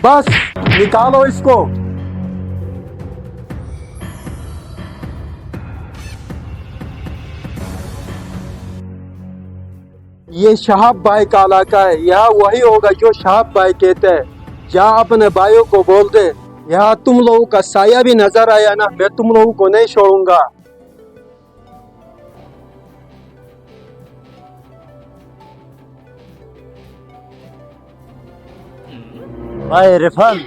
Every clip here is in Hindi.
बस निकालो इसको। ये शहाब भाई का इलाका है, यहाँ वही होगा जो शहाब भाई कहते हैं। जा अपने भाइयों को बोल दे, यहाँ तुम लोगों का साया भी नजर आया ना, मैं तुम लोगों को नहीं छोड़ूंगा। भाई इरफान,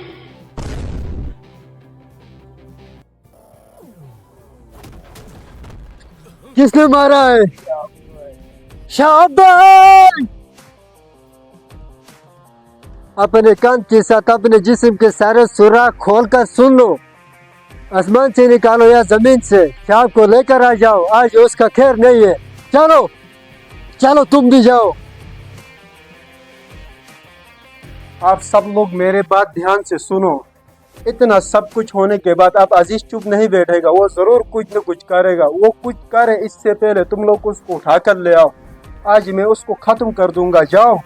किसने मारा है? शहाब भाई! अपने कान के साथ अपने जिस्म के सारे सुराख खोल कर सुन लो। आसमान से निकालो या जमीन से, शहाब को लेकर आ जाओ, आज उसका खैर नहीं है। चलो चलो, तुम भी जाओ। आप सब लोग मेरे बात ध्यान से सुनो। इतना सब कुछ होने के बाद अब अजीज चुप नहीं बैठेगा, वो जरूर कुछ न कुछ करेगा। वो कुछ करे इससे पहले तुम लोग उसको उठा कर ले आओ। आज मैं उसको खत्म कर दूंगा। जाओ।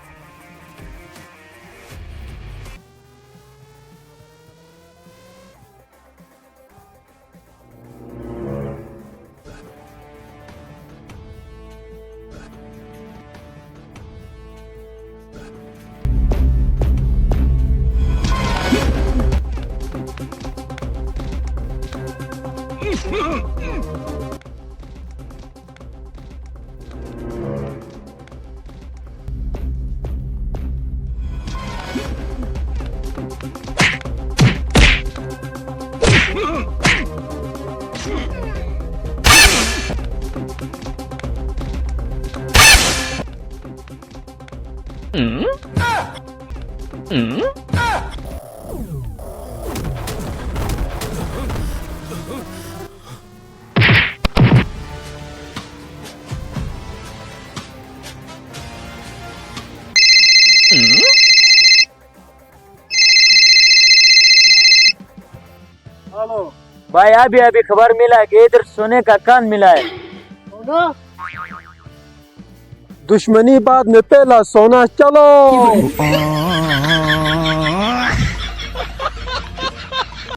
हेलो भाई अभी अभी खबर मिला है कि इधर सोने का कान मिला है। सोना? दुश्मनी बाद में पहला सोना। चलो।